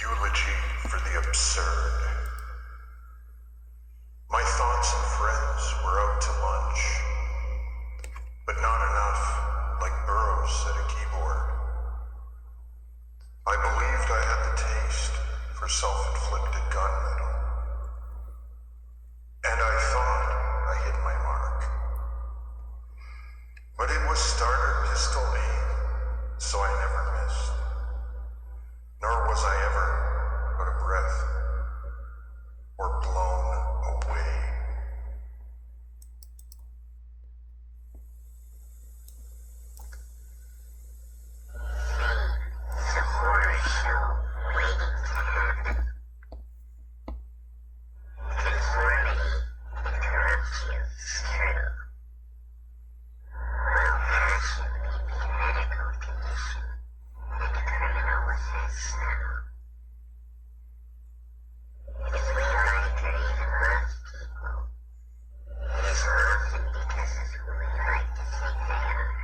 Eulogy for the absurd. My thoughts and friends were out to lunch, but not enough, like burros at a keyboard. I believed I had the taste for self-inflicted gunmetal, and I thought I hit my mark. But it was starter pistol aim, so I never missed. Nor was I ever out of breath or blown away. The horror show waiting to happen. Conformity interrupts you through. Will actually be a medical condition and criminal offense now. If we like or even love people, it is often because of who we like to think they are,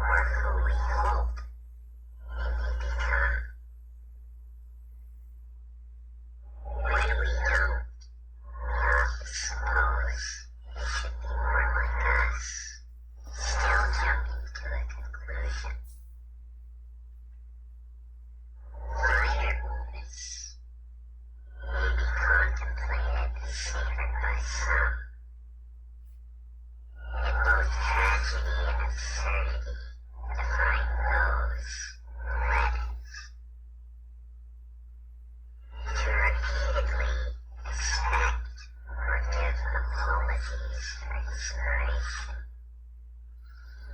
or who we hope they may become. When we don't, we often suppose they should be more like us, still jumping to a conclusion. Lighter moments may be contemplated and savored by some, and both tragedy and absurdity define those who reddens. To repeatedly expect or give apologies for inspiration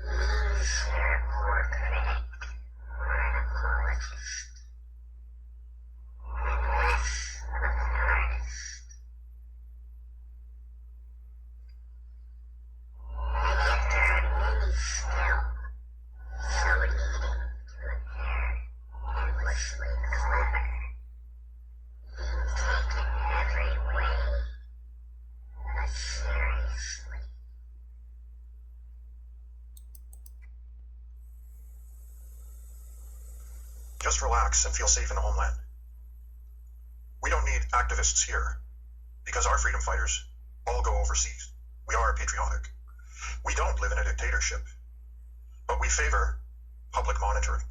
means you're a poor critic or an apologist, and less of an artist. And yet there are many still, so needing to appear endlessly clever, being taken every way, but seriously. Just relax and feel safe in the homeland. We don't need activists here, because our freedom fighters all go overseas. We are patriotic. We don't live in a dictatorship, but we favor public monitoring.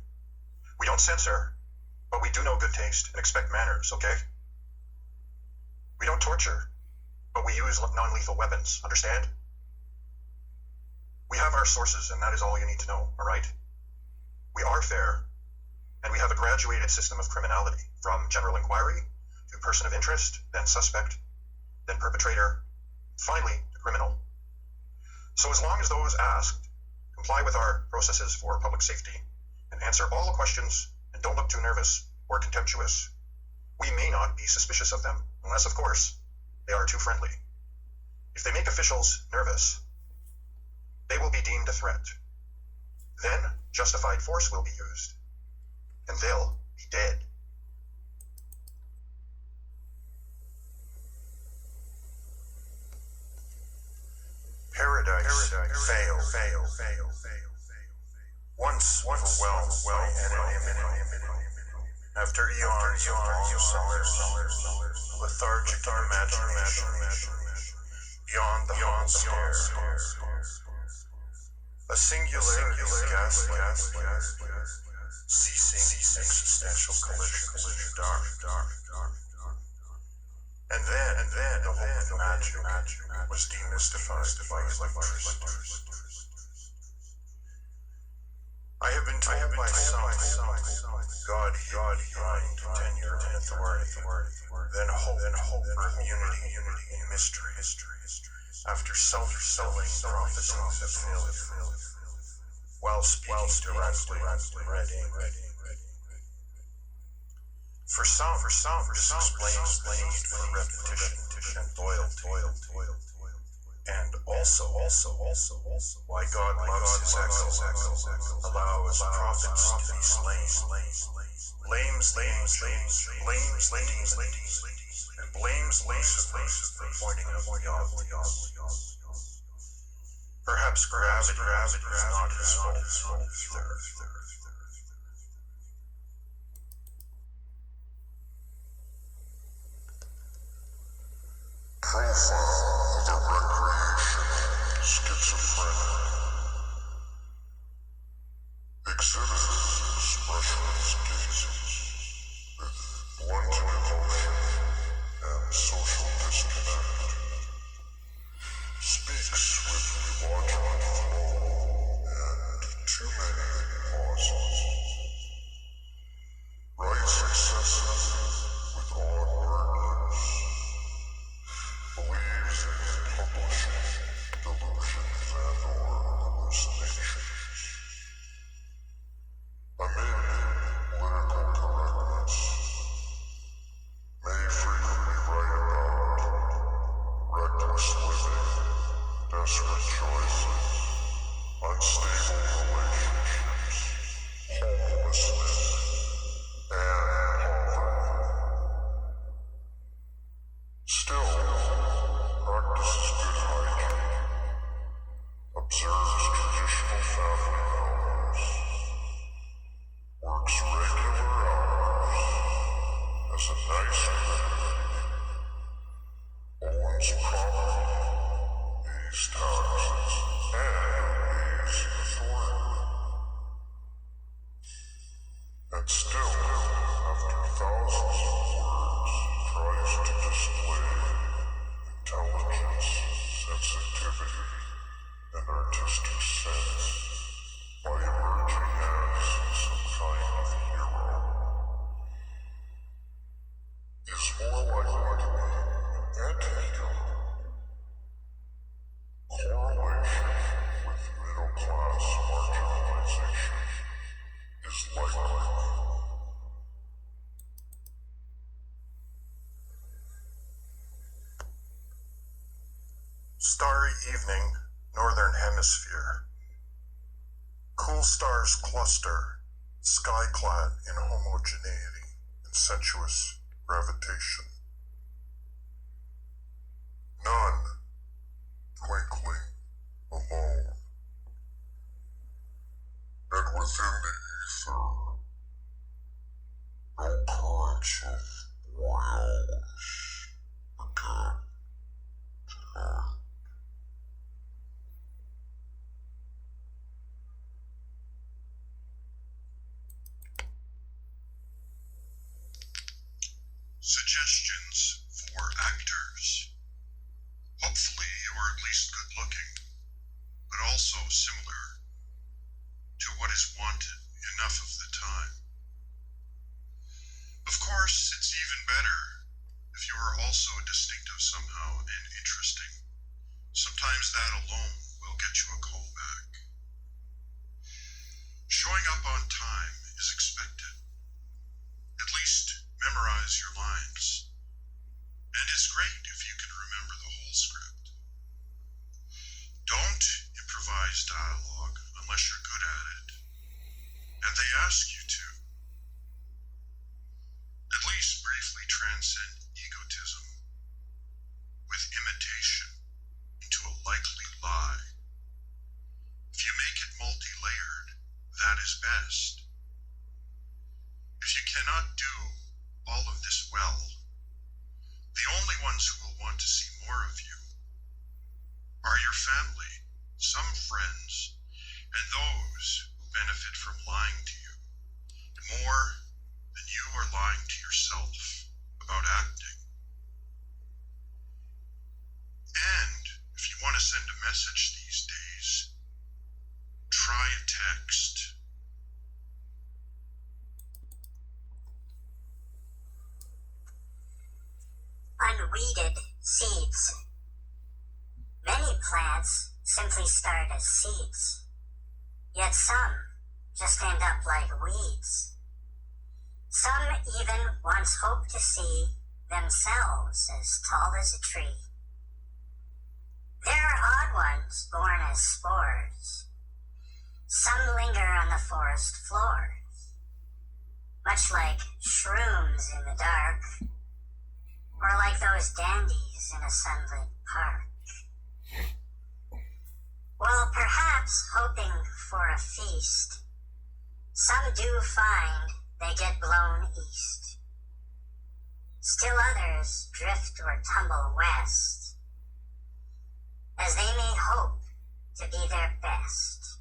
We don't censor, but we do know good taste and expect manners, okay? We don't torture, but we use non-lethal weapons, understand? We have our sources, and that is all you need to know, all right? We are fair, and we have a graduated system of criminality, from general inquiry to person of interest, then suspect, then perpetrator, finally the criminal. So as long as those asked comply with our processes for public safety and answer all questions and don't look too nervous or contemptuous, we may not be suspicious of them, unless, of course, they are too friendly. If they make officials nervous, they will be deemed a threat. Then justified force will be used, and they'll be dead. Paradise, fail. Once overwhelmed by anonymity, after eons of long summers, lethargic imagination, beyond the humble stare, a singular ghastly, ceasing existential collisions in the dark. And then the hope of magic was demystified by electricity. I have been told by some, God behind tenure and authority, then hope for immunity and mystery, after self-fulfilling prophecies have failed, while speaking directly red ink. For some, this explains the need for repetition and loyalty, and also why God loves his echoes, allows prophets to be slain, blames and blames Lucifer for pointing out the obvious. Perhaps gravity is not his fault either. Still, practices good hygiene, observes traditional family norms, works regular hours, has a nice marriage, owns property, pays taxes, and obeys authority. And still, after thousands of words, tries to display intelligence, sensitivity, and artistic sense by emerging as some kind of hero, is more likely to be an anti-hero. Correlation with middle-class marginalization is likely. Starry evening, northern hemisphere. Cool stars cluster, sky-clad in homogeneity and sensuous gravitation. None twinkling alone. And within the ether, no currents of boils begin to move. Suggestions for actors. Hopefully you are at least good looking, but also similar to what is wanted enough of the time. Of course, it's even better if you are also distinctive somehow and interesting. Sometimes that alone will get you a call back. Showing up on time is expected. At least memorize your lines. And it's great if you can remember the whole script. Don't improvise dialogue unless you're good at it, and they ask you to. At least briefly transcend egotism with imitation into a likely lie. If you make it multi-layered, that is best. If you cannot do all of this well, the only ones who will want to see more of you are your family, some friends, and those who benefit from lying to you more than you are lying to yourself about acting. And if you want to send a message these days, try a text. Unweeded seeds. Many plants simply start as seeds, yet some just end up like weeds. Some even once hope to see themselves as tall as a tree. There are odd ones born as spores. Some linger on the forest floors, much like shrooms in the dark, or like those dandies in a sunlit park. While perhaps hoping for a feast, some do find they get blown east. Still others drift or tumble west, as they may hope to be their best.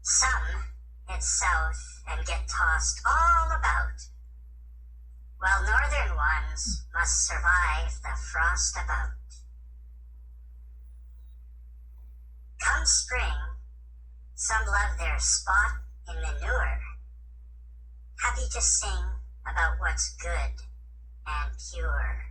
Some head south and get tossed all about, while northern ones must survive the frost about. Come spring, some love their spot in manure, happy to sing about what's good and pure.